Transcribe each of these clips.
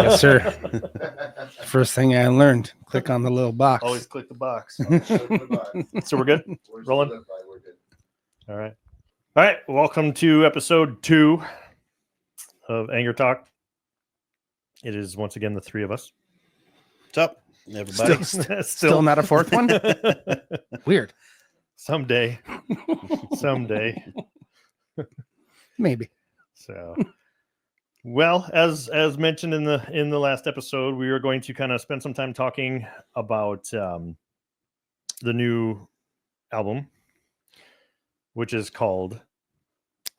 Yes, sir. First thing I learned, click on the little box. Always click the box. So we're good? Rolling? We're good. All right. All right. Welcome to episode 2 of Angertalk. It is once again the 3 of us. What's up, everybody? Still not a fourth one? Weird. Someday. Maybe. So, well, as mentioned in the last episode, we are going to kind of spend some time talking about the new album, which is called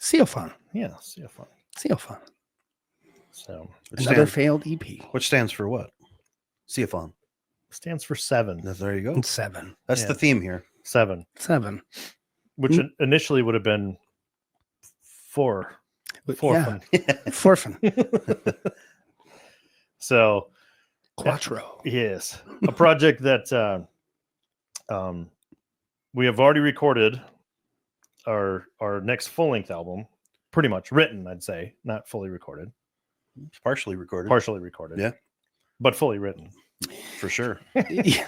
Seofon. Yeah, Seofon. Seofon. So Another failed EP. Which stands for what? Seofon. stands for 7. There you go. And 7. That's the theme here. 7, 7. which initially would have been 4. Fourth. Forfin. So Quattro. yes, a project that we have already recorded our next full-length album, pretty much written, I'd say, not fully recorded. It's partially recorded. Partially recorded. Yeah. But fully written. For sure. Yeah.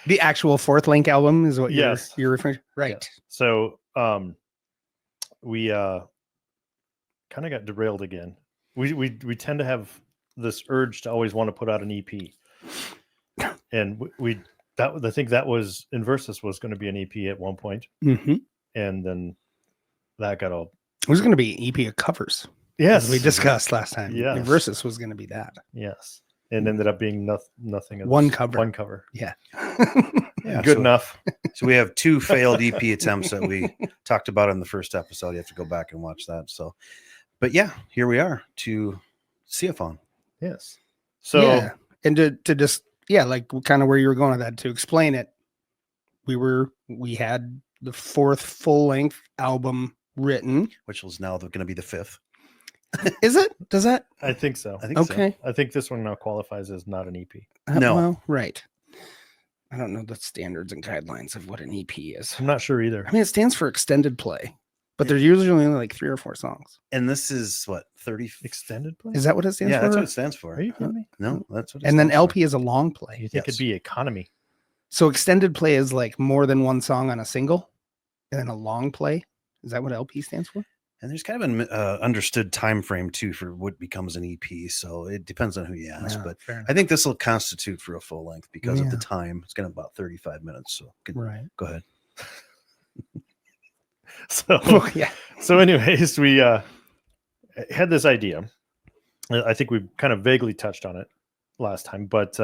The actual fourth link album is what Yes. you're referring to? Right. Yes. So we kind of got derailed again. We tend to have this urge to always want to put out an EP. And I think that was Inversus was going to be an EP at one point. Mm-hmm. And then that got all It was going to be an EP of covers. yes. As we discussed last time. Yes. Versus was going to be that. Yes. And ended up being nothing. One cover. One cover. Yeah. Yeah, Good so, enough. So we have 2 failed EP attempts that we talked about in the first episode. You have to go back and watch that. So, but yeah, here we are to Seofon. Yes. So yeah. And to just, like kind of where you were going with that, to explain it, we had the 4th full length album written. Which was now going to be the 5th. Is it? Does that? I think so. I think so. Okay. I think this one now qualifies as not an EP. No. Well, right. I don't know the standards and guidelines of what an EP is. I'm not sure either. I mean, it stands for extended play, but there's usually only like 3 or 4 songs. And this is what, 30? Extended play? Is that what it stands Yeah, for? that's what it stands for. Are you kidding me? No, that's what it And then stands LP is a long play. You think Yes. it'd be economy? So extended play is like more than one song on a single, and then a long play. Is that what LP stands for? And there's kind of an understood time frame too for what becomes an EP. So it depends on who you ask. Yeah, But fair enough. I think this will constitute for a full length because of the Yeah. time. It's going to about 35 minutes. So Right. go ahead. So Yeah. so anyways, we had this idea. I think we kind of vaguely touched on it last time, but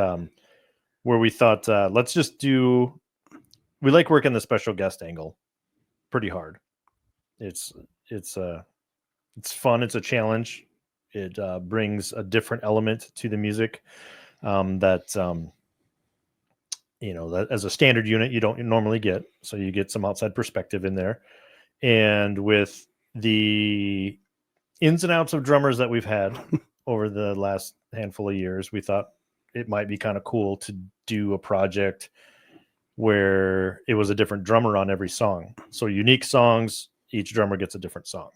where we thought let's just do. We like working the special guest angle pretty hard. It's fun. It's a challenge. It brings a different element to the music that that as a standard unit you don't normally get. So you get some outside perspective in there. And with the ins and outs of drummers that we've had over the last handful of years, we thought it might be kind of cool to do a project where it was a different drummer on every song. So unique songs, each drummer gets a different song.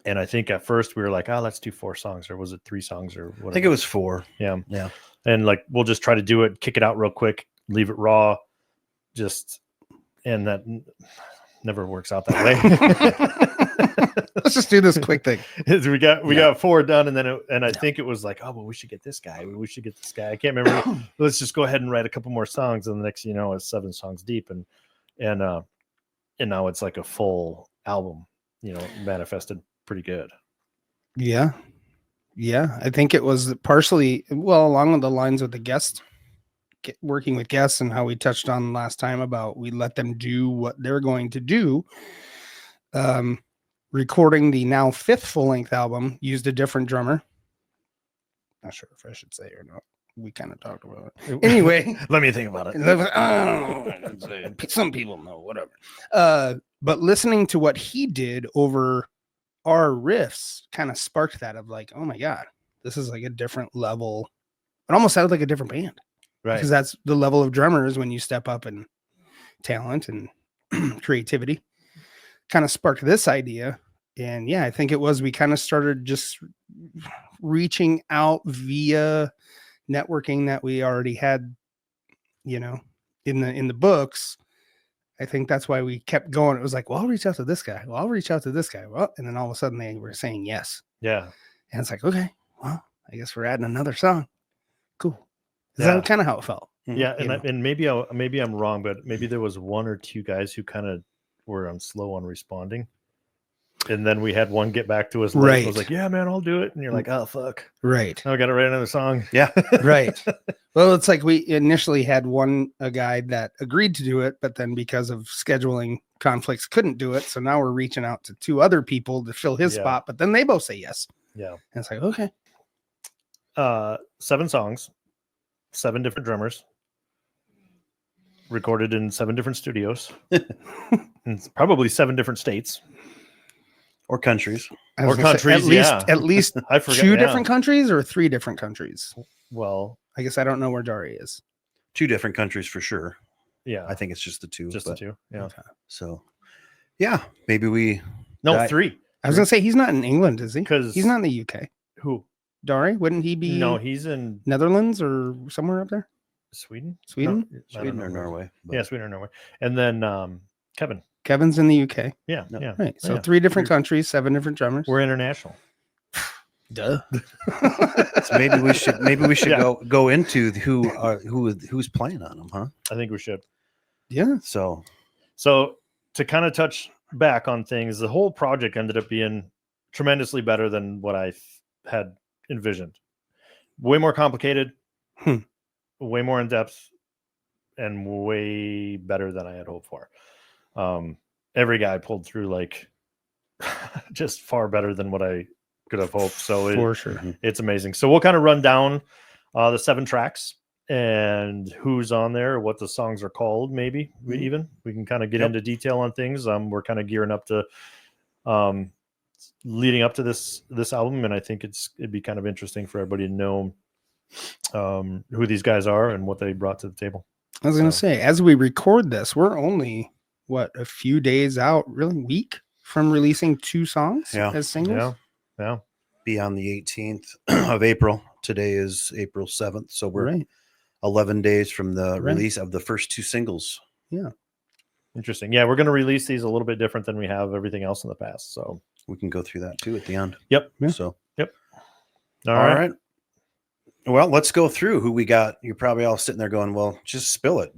And I think at first we were like, let's do 4 songs, or was it 3 songs or whatever? I think it was 4. Yeah. Yeah. And like, we'll just try to do it, kick it out real quick, leave it raw. And that never works out that way. Let's just do this quick thing. we got 4 done, and then I think it was like, well, we should get this guy. We should get this guy. I can't remember. Let's just go ahead and write a couple more songs, and the next, it's 7 songs deep, and now it's like a full album. Manifested pretty good. Yeah. Yeah. I think it was partially, along with the lines of the guest, working with guests, and how we touched on last time about we let them do what they're going to do. Recording the now 5th full-length album used a different drummer. Not sure if I should say or not. We kind of talked about it. Anyway. Let me think about it. Some people know, whatever. But listening to what he did over our riffs kind of sparked that of like, oh my God, this is like a different level. It almost sounded like a different band. Right. Because that's the level of drummers when you step up in talent and creativity. Kind of sparked this idea And yeah, I think it was, we kind of started just reaching out via networking that we already had, you know, in the books. I think that's why we kept going. It was like, well, I'll reach out to this guy. Well, I'll reach out to this guy. Well, and then all of a sudden they were saying yes. Yeah. And it's like, okay, well, I guess we're adding another song. Cool. Is Yeah. that kind of how it felt? Yeah, You know? and maybe I'm wrong, but maybe there was one or two guys who kind of were slow on responding, and then we had one get back to us late. Right. I was like, "Yeah, man, I'll do it," and you're like, "Oh, fuck, Right. now I got to write another song." Yeah. Right. Well, it's like we initially had a guy that agreed to do it, but then because of scheduling conflicts couldn't do it. So now we're reaching out to 2 other people to fill his Yeah. spot, but then they both say yes. Yeah. And it's like, okay. 7 songs, 7 different drummers, recorded in 7 different studios, and probably 7 different states Or countries. I was or gonna say, countries. at least I forget. 2 yeah. different countries or 3 different countries. Well, I guess I don't know where Daray is. 2 different countries for sure. yeah, I think it's just the 2. just the 2. Yeah. Okay. So, yeah, maybe we. No, That- 3. I was gonna say he's not in England, is he? 'Cause- He's not in the UK. Who? Daray, wouldn't he be? No, he's in Netherlands or somewhere up there. Sweden. Sweden? No, I don't Sweden or know. Norway. but- Yeah, Sweden or Norway. And then Kevin. Kevin's in the UK. Yeah, No. yeah. Right. So Yeah. 3 different countries, 7 different drummers. We're international. Duh. So maybe we should Yeah. go into who's playing on them, huh? I think we should. Yeah. So So to kind of touch back on things, the whole project ended up being tremendously better than what I had envisioned. Way more complicated, way more in depth, and way better than I had hoped for. Every guy pulled through like just far better than what I could have hoped. So For sure. it's amazing. So we'll kind of run down the 7 tracks and who's on there, what the songs are called. Maybe we can kind of get into detail on things. We're kind of gearing up to leading up to this album, and I think it'd be kind of interesting for everybody to know who these guys are and what they brought to the table. I was going to say, as we record this, we're only a few days out, really week from releasing 2 songs as singles. Yeah. be on the 18th of April. Today is April 7th, so we're Right. 11 days from the Right. release of the first 2 singles. Interesting. Yeah, we're going to release these a little bit different than we have everything else in the past. So, We can go through that too at the end. yep. Yeah. So, All all right. right. Well, let's go through who we got. You're probably all sitting there going, well, just spill it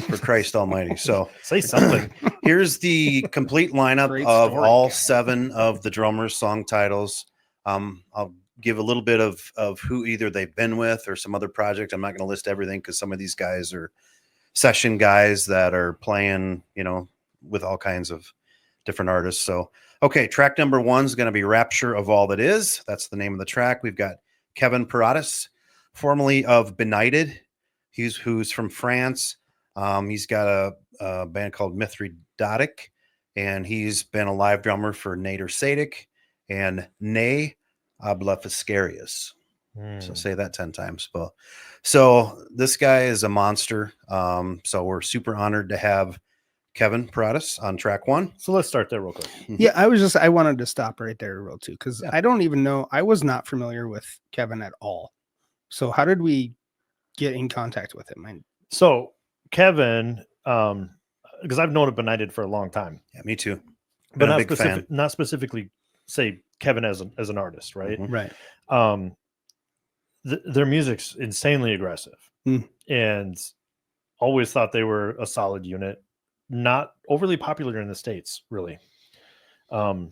for Christ almighty. So Say something. here's the complete lineup Great of story. all 7 of the drummers' song titles. I'll give a little bit of who either they've been with or some other project. I'm not going to list everything because some of these guys are session guys that are playing, with all kinds of different artists. So, okay, track number 1 is going to be Rapture of All That Is. That's the name of the track. We've got Kevin Paradis, formerly of Benighted. Who's from France. He's got a band called Mithridatic, and he's been a live drummer for Nader Sadik and Ne Ablefiscarius. So say that 10 times. So this guy is a monster. So we're super honored to have Kevin Paradis on track 1. So let's start there real quick. Yeah, I wanted to stop right there real too, because I don't even know. I was not familiar with Kevin at all. So how did we get in contact with him? So Kevin, because I've known Benighted for a long time, Yeah, me too. but Been a big fan. not specifically say Kevin as an artist, right? Mhm. Right. Their music's insanely aggressive, and always thought they were a solid unit. Not overly popular in the States, really. But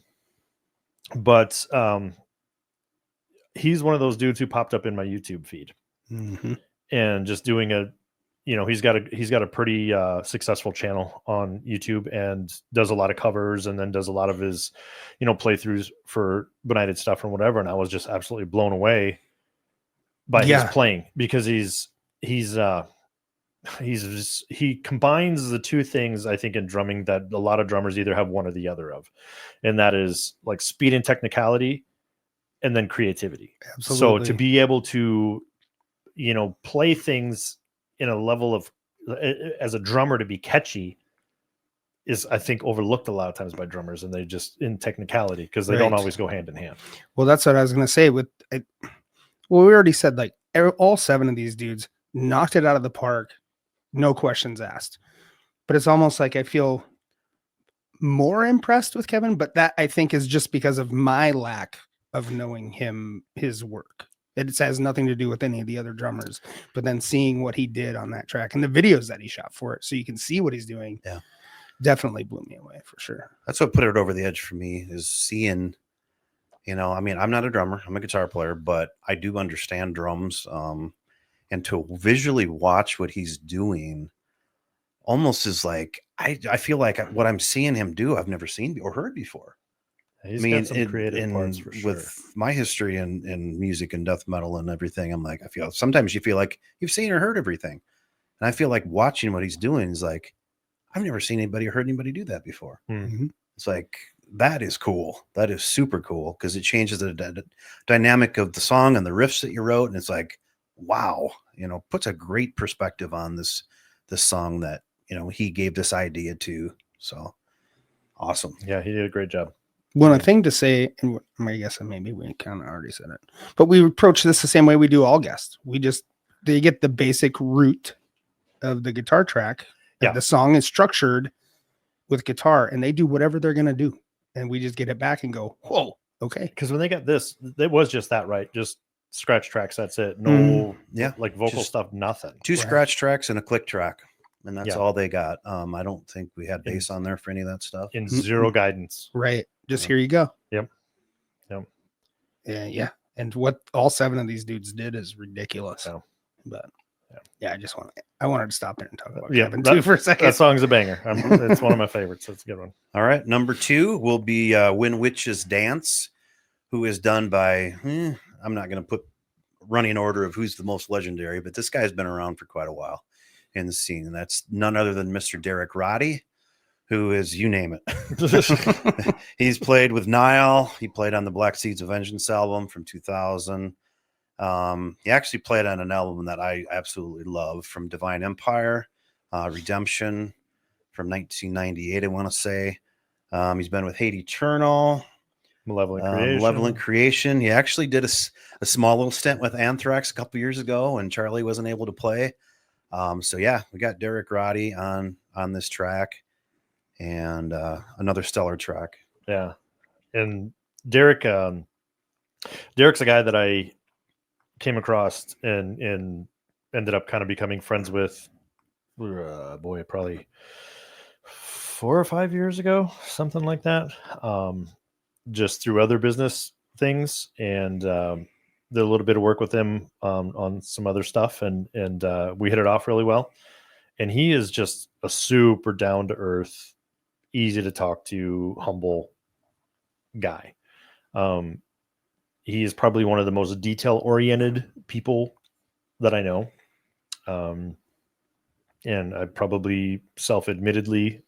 he's one of those dudes who popped up in my YouTube feed and just doing he's got a pretty successful channel on YouTube and does a lot of covers and then does a lot of his, playthroughs for Benighted stuff and whatever. And I was just absolutely blown away by his playing because he combines the 2 things I think in drumming that a lot of drummers either have one or the other of, and that is like speed and technicality and then creativity. Absolutely. So to be able to play things in a level of as a drummer to be catchy is I think overlooked a lot of times by drummers, and they just in technicality because they don't Right. always go hand in hand. Well, that's what I was gonna say. Well, we already said like all 7 of these dudes knocked it out of the park, no questions asked. But it's almost like I feel more impressed with Kevin, but that I think is just because of my lack of knowing his work. It has nothing to do with any of the other drummers, but then seeing what he did on that track and the videos that he shot for it, so you can see what he's doing. Yeah, definitely blew me away for sure. That's what put it over the edge for me, is seeing, I mean, I'm not a drummer, I'm a guitar player, but I do understand drums. And to visually watch what he's doing almost is like, I feel like what I'm seeing him do, I've never seen or heard before. He's got some creative parts for sure. With my history in music and death metal and everything, I'm like, sometimes you feel like you've seen or heard everything. And I feel like watching what he's doing is like, I've never seen anybody or heard anybody do that before. Mm-hmm. It's like, that is cool. That is super cool, because it changes the dynamic of the song and the riffs that you wrote. And it's like, wow, puts a great perspective on this song that, he gave this idea to. So awesome. Yeah, he did a great job. One thing to say, and I guess maybe we kind of already said it, but we approach this the same way we do all guests. They get the basic root of the guitar track. Yeah. The song is structured with guitar, and they do whatever they're going to do. And we just get it back and go, whoa, okay. Because when they got this, it was just that, right? Just scratch tracks. That's it. No, like vocal stuff, nothing. 2 scratch tracks and a click track. And that's all they got. I don't think we had bass on there for any of that stuff. And 0 guidance. Right. Just here you go. Yep. Yeah. And what all 7 of these dudes did is ridiculous. Yeah. But I wanted to stop there and talk about Yeah, Kevin too for a second. That song's a banger. It's one of my favorites. That's a good one. All right. Number 2 will be When Witches Dance, who is done by, I'm not going to put running order of who's the most legendary, but this guy's been around for quite a while in the scene. And that's none other than Mr. Roddy, who is, you name it. He's played with Nile. He played on the Black Seeds of Vengeance album from 2000. He actually played on an album that I absolutely love, from Divine Empire, Redemption from 1998, I want to say. He's been with Hate Eternal, Malevolent Creation. He actually did a small little stint with Anthrax a couple years ago when Charlie wasn't able to play. So yeah, we got Roddy on this track, and another stellar track. Yeah. And Derek's a guy that I came across and ended up kind of becoming friends with, probably 4 or 5 years ago, something like that. Just through other business things, and did a little bit of work with him on some other stuff, and we hit it off really well. And he is just a super down to earth, easy to talk to, humble guy. He is probably one of the most detail oriented people that I know. And I probably self-admittedly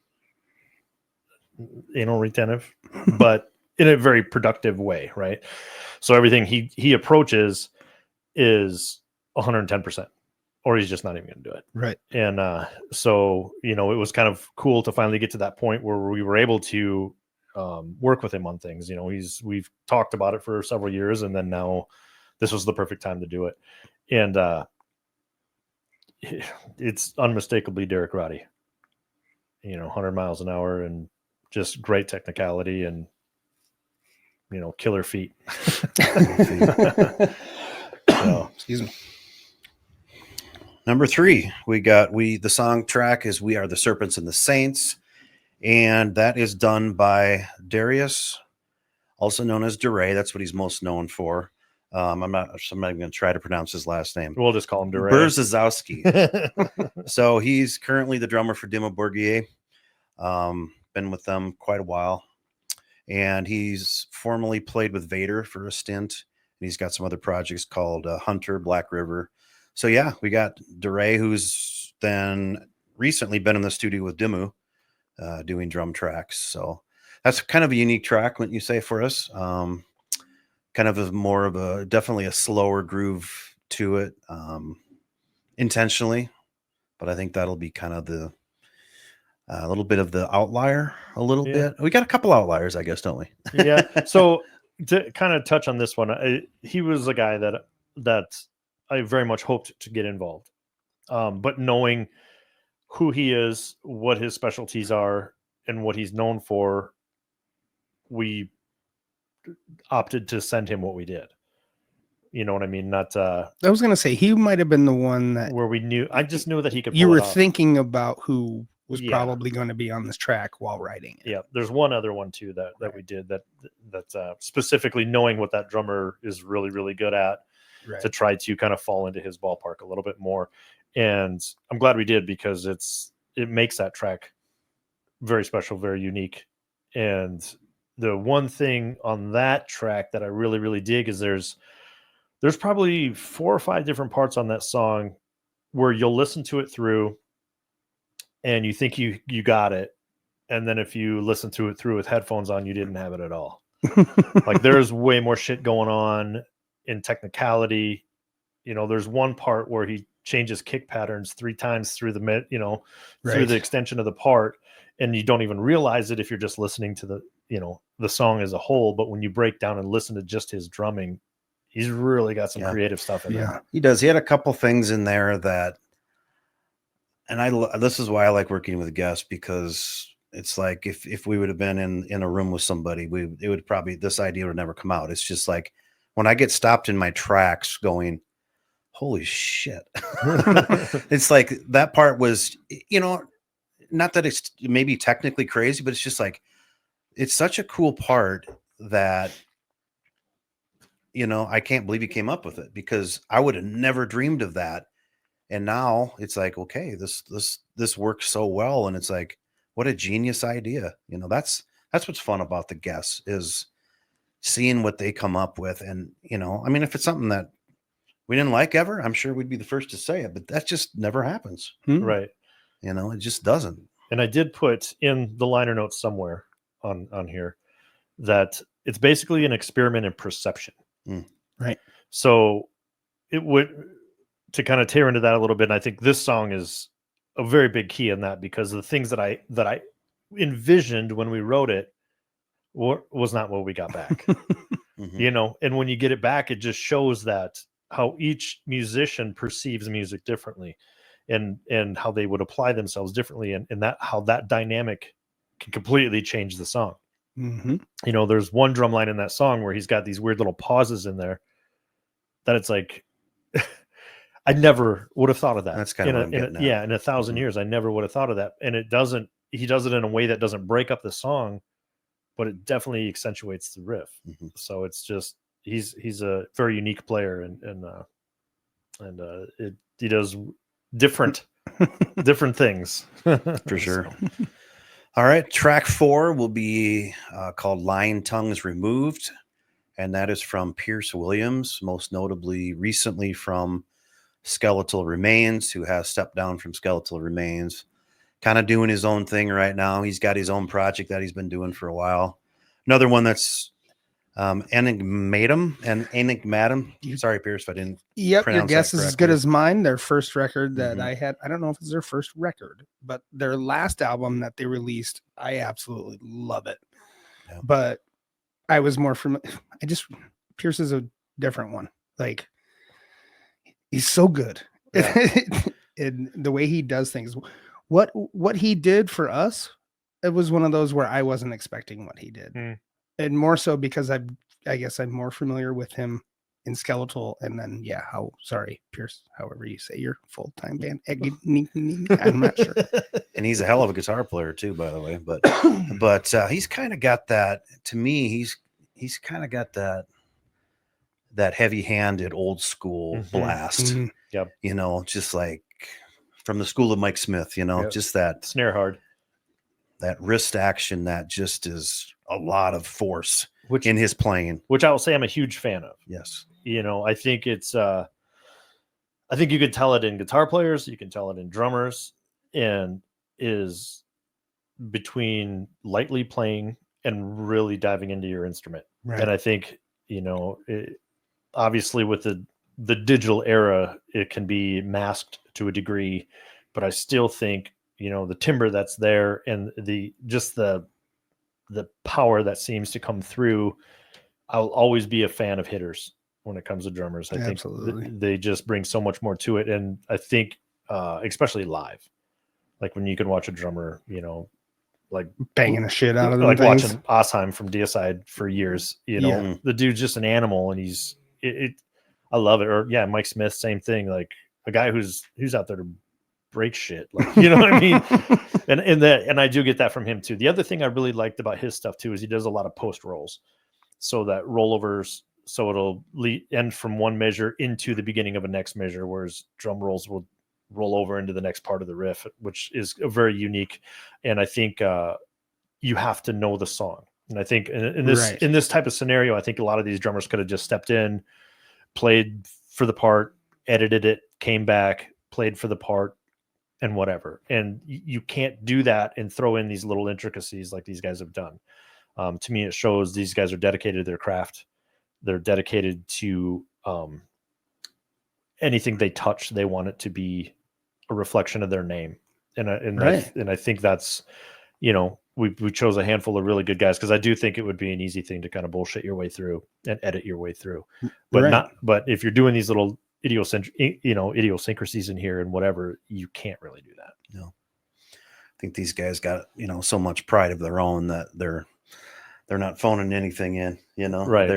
anal retentive, but in a very productive way, right? So everything he approaches is 110%, or he's just not even going to do it. Right. And so, it was kind of cool to finally get to that point where we were able to work with him on things. We've talked about it for several years, and then now this was the perfect time to do it. And it's unmistakably Roddy, 100 miles an hour and just great technicality and, killer feet. So, excuse me. Number 3, the song track is We Are the Serpents and the Saints. And that is done by Darius, also known as Daray. That's what he's most known for. I'm not going to try to pronounce his last name. We'll just call him Daray. Berzazowski. So he's currently the drummer for Dimmu Borgir. Been with them quite a while. And he's formerly played with Vader for a stint. And he's got some other projects called Hunter, Black River. So yeah, we got Daray, who's then recently been in the studio with Dimmu, doing drum tracks. So that's kind of a unique track, wouldn't you say, for us? Kind of definitely a slower groove to it, intentionally, but I think that'll be kind of a little bit of the outlier, a little Yeah. bit. We got a couple outliers, I guess, don't we? Yeah. So to kind of touch on this one, he was a guy that I very much hoped to get involved. But knowing who he is, what his specialties are, and what he's known for, we opted to send him what we did. You know what I mean? Not I was gonna say he might have been the one that where we knew. I just knew that he could. you pull were it off. thinking about who was Yeah. probably going to be on this track while writing it. Yeah, there's one other one too that we did that specifically knowing what that drummer is really really good at, Right. to try to kind of fall into his ballpark a little bit more. And I'm glad we did, because it makes that track very special, very unique. And the one thing on that track that I really really dig is there's probably 4 or 5 different parts on that song where you'll listen to it through and you think you got it, and then if you listen to it through with headphones on, you didn't have it at all. Like there's way more shit going on in technicality. You know, there's one part where he changes kick patterns 3 times through the through the extension of the part, and you don't even realize it if you're just listening to the song as a whole. But when you break down and listen to just his drumming, he's really got some creative stuff in there. He does. He had a couple things in there that, and this is why I like working with guests, because it's like if we would have been in a room with somebody, it would probably, this idea would never come out. It's just like when I get stopped in my tracks going, holy shit. It's like that part was, not that it's maybe technically crazy, but it's just like, it's such a cool part that, I can't believe he came up with it, because I would have never dreamed of that. And now it's like, okay, this works so well. And it's like, what a genius idea. That's what's fun about the guests, is seeing what they come up with. And, if it's something that we didn't like ever, I'm sure we'd be the first to say it, but that just never happens. Right. It just doesn't. And I did put in the liner notes somewhere on here that it's basically an experiment in perception. Right. So it would, to kind of tear into that a little bit, and I think this song is a very big key in that, because the things that I envisioned when we wrote it was not what we got back. And when you get it back, it just shows that how each musician perceives music differently, and how they would apply themselves differently, and that how that dynamic can completely change the song. There's one drum line in that song where he's got these weird little pauses in there that it's like, I never would have thought of that. That's kind of in 1,000 years, I never would have thought of that. And he does it in a way that doesn't break up the song, but it definitely accentuates the riff. So it's just, he's a very unique player, and he does different things for sure. All right. Track 4 will be called Lying Tongues Removed. And that is from Pierce Williams, most notably recently from Skeletal Remains, who has stepped down from Skeletal Remains, kind of doing his own thing right now. He's got his own project that he's been doing for a while. Another one that's Enigmatum. Sorry, Pierce, if I didn't. Yep, your guess is as good correctly. as mine. Their first record that I had, I don't know if it's their first record, but their last album that they released, I absolutely love it. Yeah. But I was more from, Pierce is a different one. Like, he's so good. In the way he does things. What he did for us, it was one of those where I wasn't expecting what he did. And more so because I guess I'm more familiar with him in Skeletal, and then Pierce, however you say your full-time band. I'm not sure. And he's a hell of a guitar player too, by the way. But he's kind of got that, to me, he's kind of got that heavy-handed old school blast. Yep. Just like from the school of Mike Smith, just that snare hard, that wrist action that just is a lot of force in his playing, which I will say I'm a huge fan of. Yes. I think it's I think you can tell it in guitar players, you can tell it in drummers, and is between lightly playing and really diving into your instrument. Right. And I think, obviously with the digital era, it can be masked to a degree, but I still think the timbre that's there and the power that seems to come through. I'll always be a fan of hitters when it comes to drummers. I think they just bring so much more to it. And I think, especially live, like when you can watch a drummer, like banging the shit out of them, like watching Osheim from Deicide for years, the dude's just an animal, and I love it. Or Mike Smith, same thing. Like a guy who's out there to break shit, like, you know what I mean? and I do get that from him too. The other thing I really liked about his stuff too is he does a lot of post rolls, so that rollovers, so it'll end from one measure into the beginning of a next measure, whereas drum rolls will roll over into the next part of the riff, which is very unique. And I think you have to know the song. And I think in this type of scenario, I think a lot of these drummers could have just stepped in, played for the part, edited it, came back, played for the part, and whatever. And you can't do that and throw in these little intricacies like these guys have done. To me, it shows these guys are dedicated to their craft. They're dedicated to anything they touch. They want it to be a reflection of their name. And I think that's, we chose a handful of really good guys, because I do think it would be an easy thing to kind of bullshit your way through and edit your way through. But but if you're doing these little idiosyncrasies in here and whatever, you can't really do that. No. I think these guys got, so much pride of their own that they're not phoning anything in, Right.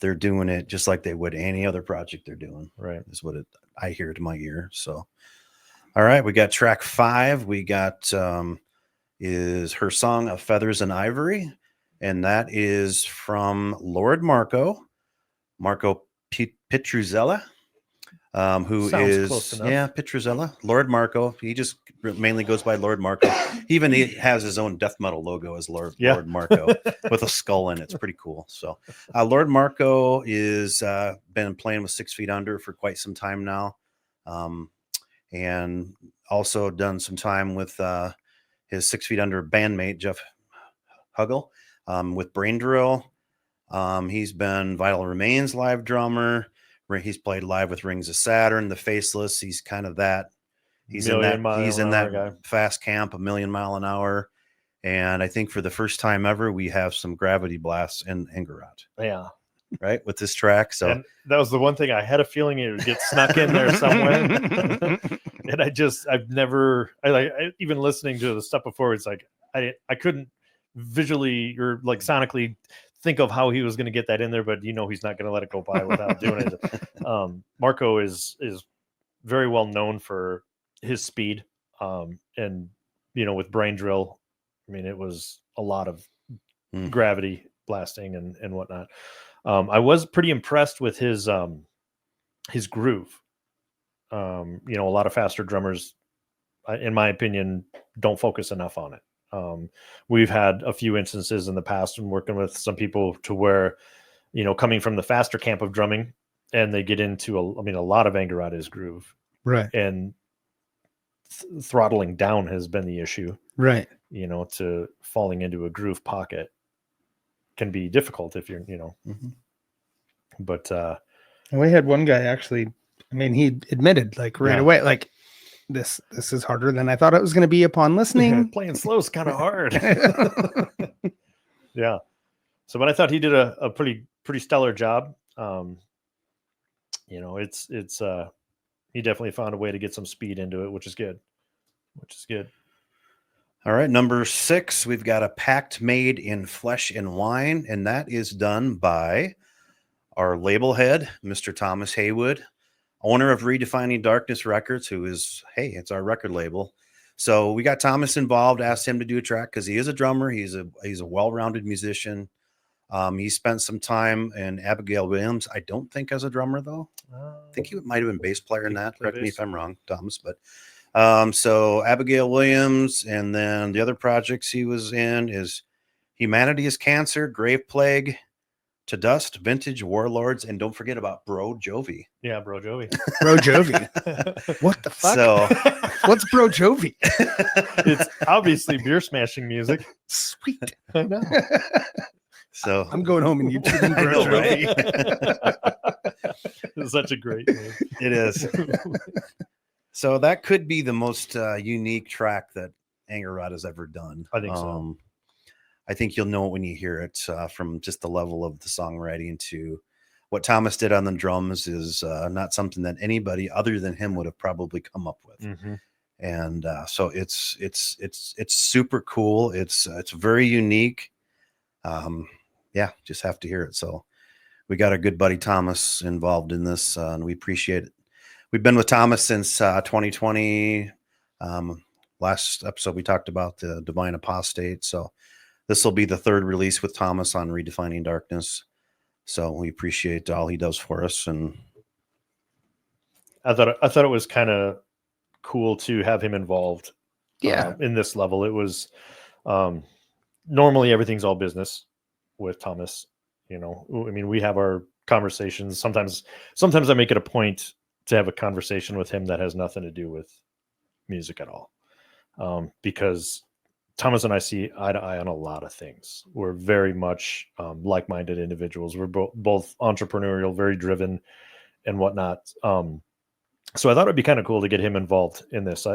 They're doing it just like they would any other project they're doing. Right. Is what I hear to my ear. So, all right, we got track 5. We got, is her song of Feathers and Ivory. And that is from Lord Marco Petruzella. Who sounds is close enough. Petruzella, Lord Marco. He just mainly goes by Lord Marco. He has his own death metal logo as Lord Marco with a skull in it. It's pretty cool. So Lord Marco is been playing with 6 Feet Under for quite some time now, and also done some time with his 6 Feet Under bandmate Jeff Huggle with Brain Drill. He's been Vital Remains live drummer. He's played live with Rings of Saturn, The Faceless. He's kind of that. He's in that fast camp, 1,000,000 mile an hour. And I think for the first time ever, we have some gravity blasts in Angerot. Yeah. Right. With this track. So and that was the one thing I had a feeling it would get snuck in there somewhere. And I've never, even listening to the stuff before, it's like, I couldn't visually or like sonically think of how he was going to get that in there, but he's not going to let it go by without doing it. Marco is very well known for his speed, and with Brain Drill, I mean, it was a lot of gravity blasting and whatnot. I was pretty impressed with his groove. A lot of faster drummers, in my opinion, don't focus enough on it. We've had a few instances in the past and working with some people to where, coming from the faster camp of drumming, and they get into a lot of Angerot is groove, right? And throttling down has been the issue, right? To falling into a groove pocket can be difficult if you're, But we had one guy actually. I mean, he admitted right away, like. This is harder than I thought it was going to be upon listening. Playing slow is kind of hard. Yeah. So, but I thought he did a pretty stellar job. It's he definitely found a way to get some speed into it, which is good. All right. Number 6, we've got a Pact Made in Flesh and Wine, and that is done by our label head, Mr. Thomas Haywood, owner of Redefining Darkness Records, who is, it's our record label. So we got Thomas involved, asked him to do a track because he is a drummer. He's a well-rounded musician. He spent some time in Abigail Williams. I don't think as a drummer though. I think he might have been bass player in that. Correct me if I'm wrong, Thomas. But so Abigail Williams, and then the other projects he was in is Humanity is Cancer, Grave Plague, To Dust, Vintage Warlords, and don't forget about Bro Jovi. Yeah, Bro Jovi. Bro Jovi. What the fuck? So, what's Bro Jovi? It's obviously beer smashing music. Sweet. I know. So I'm going home and YouTubing Bro Jovi. It's such a great name. It is. So that could be the most unique track that Angerot has ever done. I think so. I think you'll know it when you hear it, from just the level of the songwriting to what Thomas did on the drums is not something that anybody other than him would have probably come up with. Mm-hmm. And so it's super cool. It's very unique. Yeah, just have to hear it. So we got our good buddy Thomas involved in this, and we appreciate it. We've been with Thomas since 2020. Last episode we talked about the Divine Apostate. So this will be the third release with Thomas on Redefining Darkness. So we appreciate all he does for us. And I thought it was kind of cool to have him involved. Yeah. In this level, it was normally everything's all business with Thomas. You know, I mean, we have our conversations. Sometimes I make it a point to have a conversation with him that has nothing to do with music at all, because Thomas and I see eye to eye on a lot of things. We're very much like-minded individuals. We're both entrepreneurial, very driven, and whatnot. So I thought it'd be kind of cool to get him involved in this.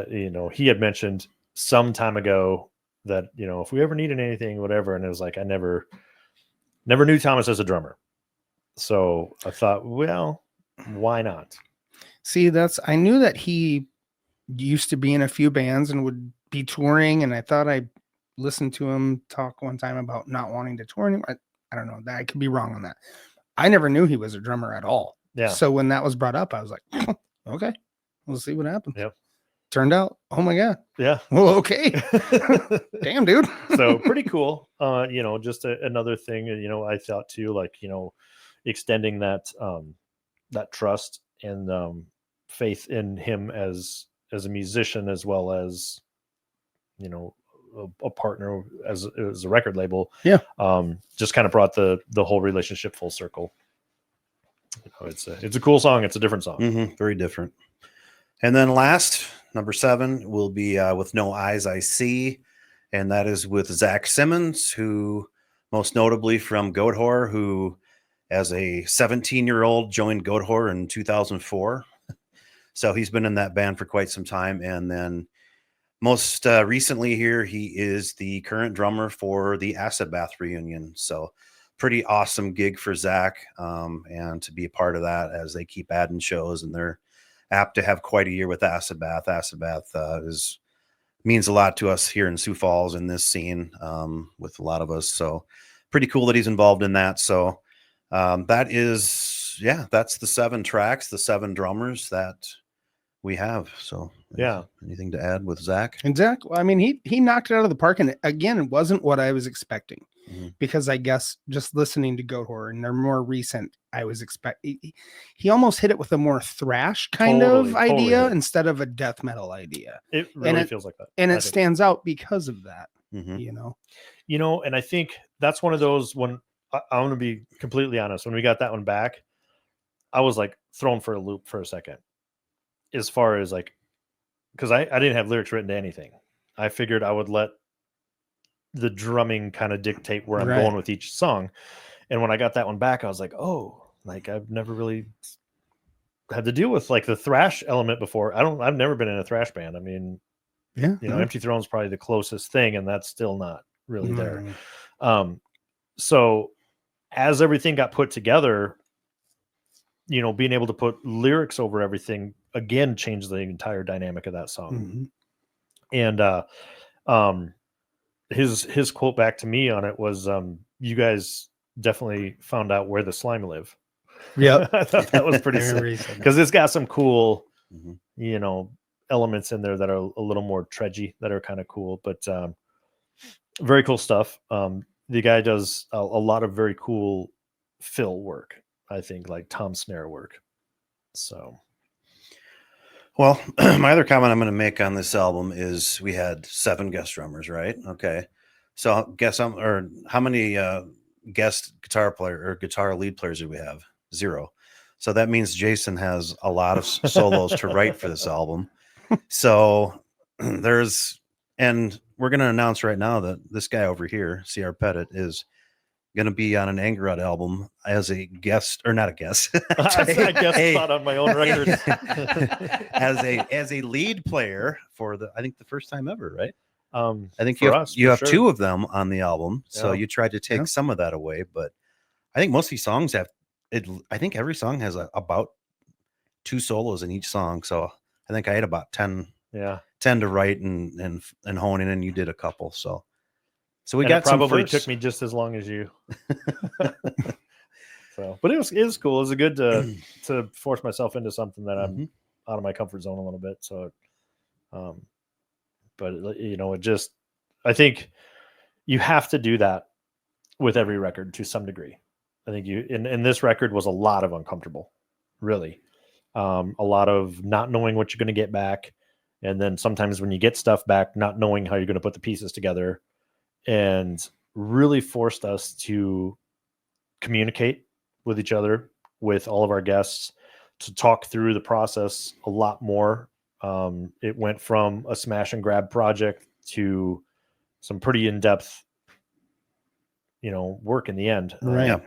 He had mentioned some time ago that, if we ever needed anything, whatever, and it was like I never knew Thomas as a drummer. So I thought, well, why not? See, I knew that he used to be in a few bands and would be touring, and I thought I listened to him talk one time about not wanting to tour anymore. I don't know, that I could be wrong on that. I never knew he was a drummer at all. Yeah. So when that was brought up, I was like, okay, we'll see what happens. Yep. Turned out, oh my God. Yeah. Well, okay. Damn, dude. So pretty cool. Just another thing, I thought too, like, extending that trust and faith in him as a musician, as well as, a partner as a record label. Yeah. Just kind of brought the whole relationship full circle. It's a cool song. It's a different song. Mm-hmm, very different. And then last, number 7 will be With No Eyes I See. And that is with Zack Simmons, who most notably from Goatwhore, who as a 17-year-old joined Goatwhore in 2004. So he's been in that band for quite some time. And then most recently here, he is the current drummer for the Acid Bath reunion. So pretty awesome gig for Zack, and to be a part of that as they keep adding shows, and they're apt to have quite a year with Acid Bath. Acid Bath means a lot to us here in Sioux Falls in this scene, with a lot of us. So pretty cool that he's involved in that. So that's the 7 tracks, the 7 drummers that we have. So yeah, anything to add with Zack? And Zack, I mean, he knocked it out of the park, and again, it wasn't what I was expecting. Mm-hmm. Because I guess just listening to Goatwhore and they're more recent, I was expecting he almost hit it with a more thrash kind of idea instead of a death metal idea. It really feels like that. And it stands out because of that, mm-hmm. And I think that's one of those, when I'm going to be completely honest, when we got that one back, I was like thrown for a loop for a second, as far as like, because I didn't have lyrics written to anything. I figured I would let the drumming kind of dictate where I'm going with each song. And when I got that one back, I was like, oh, like I've never really had to deal with like the thrash element before. I've never been in a thrash band. I mean, Empty Throne's probably the closest thing, and that's still not really there. So as everything got put together, being able to put lyrics over everything again changed the entire dynamic of that song. Mm-hmm. And his quote back to me on it was, you guys definitely found out where the slime live. Yeah. I thought that was pretty sick, because it's got some cool, elements in there that are a little more trudgy, that are kind of cool, but very cool stuff. The guy does a lot of very cool fill work, I think, like tom snare work. So, well, my other comment I'm going to make on this album is we had 7 guest drummers, right? Okay. So how many guest guitar player or guitar lead players do we have? 0. So that means Jason has a lot of solos to write for this album. So and we're going to announce right now that this guy over here, C.R. Pettit, is going to be on an Angerot album as a guest, or not a guest. I guess Hey. not on my own record. as a lead player for I think the first time ever, right? I think you have sure. two of them on the album, so Yeah. you tried to take some of that away, but I think most of these songs have it. I think every song has about 2 solos in each song, so I think I had about 10 to write and hone in, and you did a couple, so we got it probably some firsts. took me just as long as you. So, but it was cool. It was good to force myself into something that I'm out of my comfort zone a little bit. So, but it just, I think you have to do that with every record to some degree. I think in this record was a lot of uncomfortable, really. A lot of not knowing what you're going to get back. And then sometimes when you get stuff back, not knowing how you're going to put the pieces together, and really forced us to communicate with each other, with all of our guests, to talk through the process a lot more. It went from a smash and grab project to some pretty in-depth, work in the end. Right.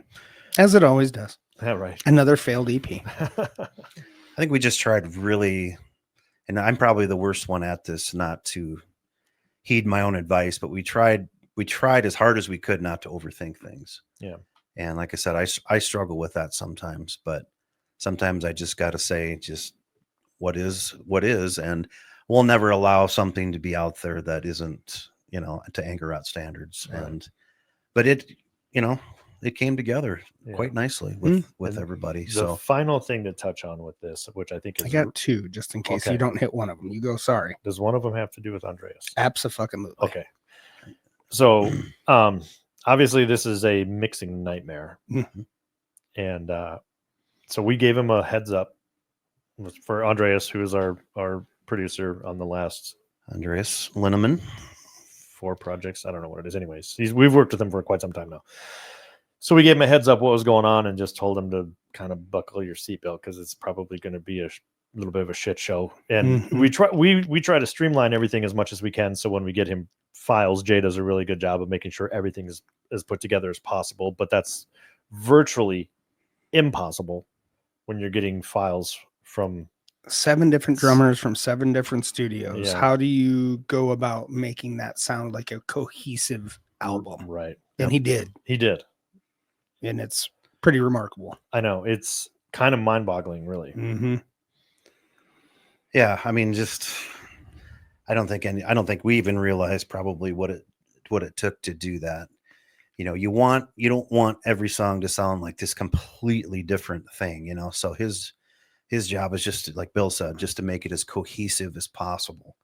As it always does. Yeah, right. Another failed EP. I think we just tried really, and I'm probably the worst one at this, not to heed my own advice, but we tried as hard as we could not to overthink things. Yeah. And like I said, I struggle with that sometimes, but sometimes I just got to say just what is, and we'll never allow something to be out there that isn't, to Angerot standards. Right. But it came together quite nicely with everybody. The final thing to touch on with this, which I think is, I got 2 just in case you don't hit one of them. You go, sorry. Does one of them have to do with Andreas? Absolutely. Okay. So, obviously this is a mixing nightmare. And, so we gave him a heads up for Andreas, who is our producer on the last Andreas Linneman 4 projects. I don't know what it is. Anyways, we've worked with him for quite some time now. So we gave him a heads up what was going on and just told him to kind of buckle your seatbelt, because it's probably going to be a little bit of a shit show. And we try to streamline everything as much as we can. So when we get him files, Jay does a really good job of making sure everything is as put together as possible. But that's virtually impossible when you're getting files from 7 different drummers from 7 different studios. Yeah. How do you go about making that sound like a cohesive album? Right. And he did. And it's pretty remarkable. I know. It's kind of mind-boggling, really. Yeah, I mean, I don't think we even realized probably what it took to do that. You don't want every song to sound like this completely different thing, so his job is just to, like Bill said, just to make it as cohesive as possible.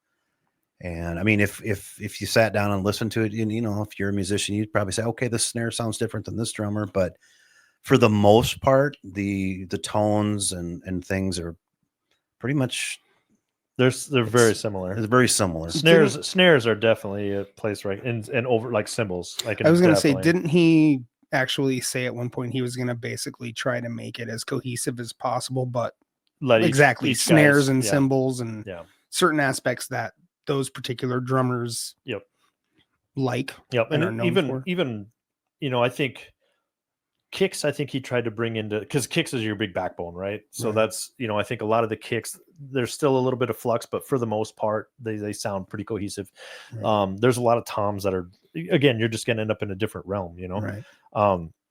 And I mean, if you sat down and listened to it, if you're a musician, you'd probably say, okay, this snare sounds different than this drummer. But for the most part, the tones and things are pretty much they're very similar. It's very similar. Snares are definitely a place, right? And over like cymbals. I was going to say, didn't he actually say at one point he was going to basically try to make it as cohesive as possible, but each snares and cymbals and certain aspects that those particular drummers like. And even I think kicks, I think he tried to bring into, because kicks is your big backbone, right? So that's, I think a lot of the kicks, there's still a little bit of flux, but for the most part, they sound pretty cohesive. Right. There's a lot of toms that are, again, you're just going to end up in a different realm, Right.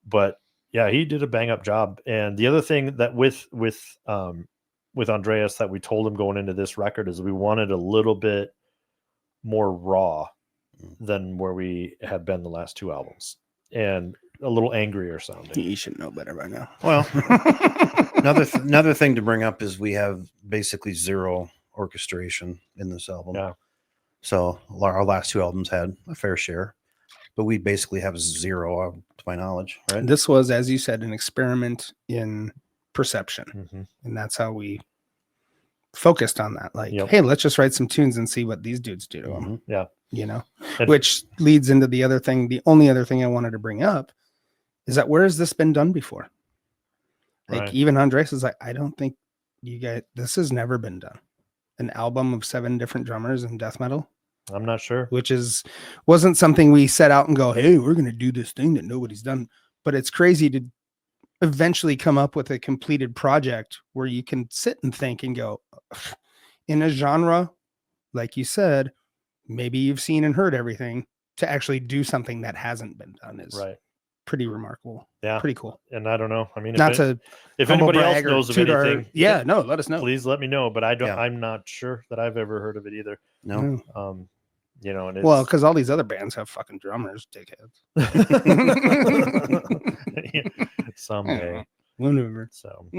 But yeah, he did a bang up job. And the other thing that with Andreas that we told him going into this record is we wanted a little bit more raw than where we had been the last 2 albums, and a little angrier sounding. You should know better by now. Well, another thing to bring up is we have basically 0 orchestration in this album. Yeah. So our last 2 albums had a fair share, but we basically have 0 to my knowledge, right? This was, as you said, an experiment in perception. And that's how we focused on that. Like, hey, let's just write some tunes and see what these dudes do to them. Yeah. Which leads into the other thing. The only other thing I wanted to bring up is that where has this been done before? Like even Andres is like, I don't think this has never been done. An album of 7 different drummers in death metal. I'm not sure. Which wasn't something we set out and go, hey, we're going to do this thing that nobody's done but it's crazy to eventually come up with a completed project where you can sit and think and go, in a genre, like you said, maybe you've seen and heard everything, to actually do something that hasn't been done is Right. pretty remarkable. Yeah. Pretty cool. And I don't know. I mean, If anybody else knows of anything, no, let us know. Please let me know. But I don't. Yeah. I'm not sure that I've ever heard of it either. No. You know, and it's, Well, because all these other bands have fucking drummers, dickheads. someday. Whatever. So,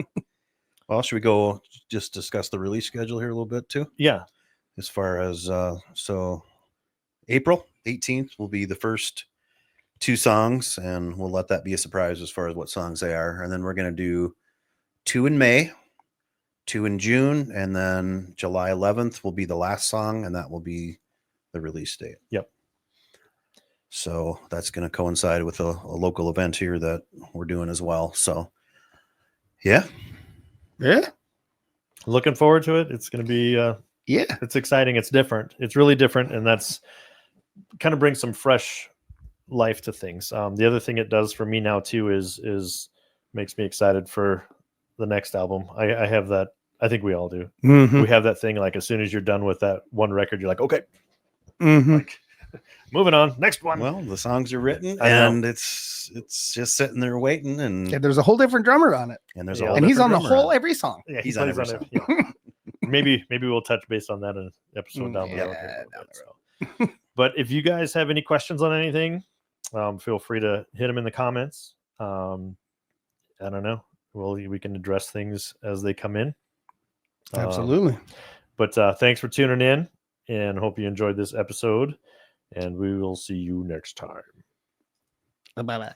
Well, should we go just discuss the release schedule here a little bit too? yeah. As far as so April 18th will be the first 2 songs, and we'll let that be a surprise as far as what songs they are. And then we're going to do 2 in May, 2 in June, and then July 11th will be the last song, and that will be the release date. Yep. So that's going to coincide with a local event here that we're doing as well. So yeah. Looking forward to it. It's going to be it's exciting. It's different. It's really different, and that's kind of brings some fresh life to things. The other thing it does for me now too is makes me excited for the next album. I have that. I think we all do. Mm-hmm. We have that thing, like as soon as you're done with that one record, you're like, okay, Mm-hmm. like moving on, next one. Well, the songs are written, I know. and it's just sitting there waiting, and Yeah, there's a whole different drummer on it, and there's Yeah. a whole and he's on different the drummer whole every song. Yeah, He's on plays every it. Yeah. maybe we'll touch base on that in an episode down the road. Yeah, here a little down bit, so. But if you guys have any questions on anything, feel free to hit them in the comments. I don't know. We can address things as they come in. Absolutely. But thanks for tuning in, and hope you enjoyed this episode. And we will see you next time. Bye-bye.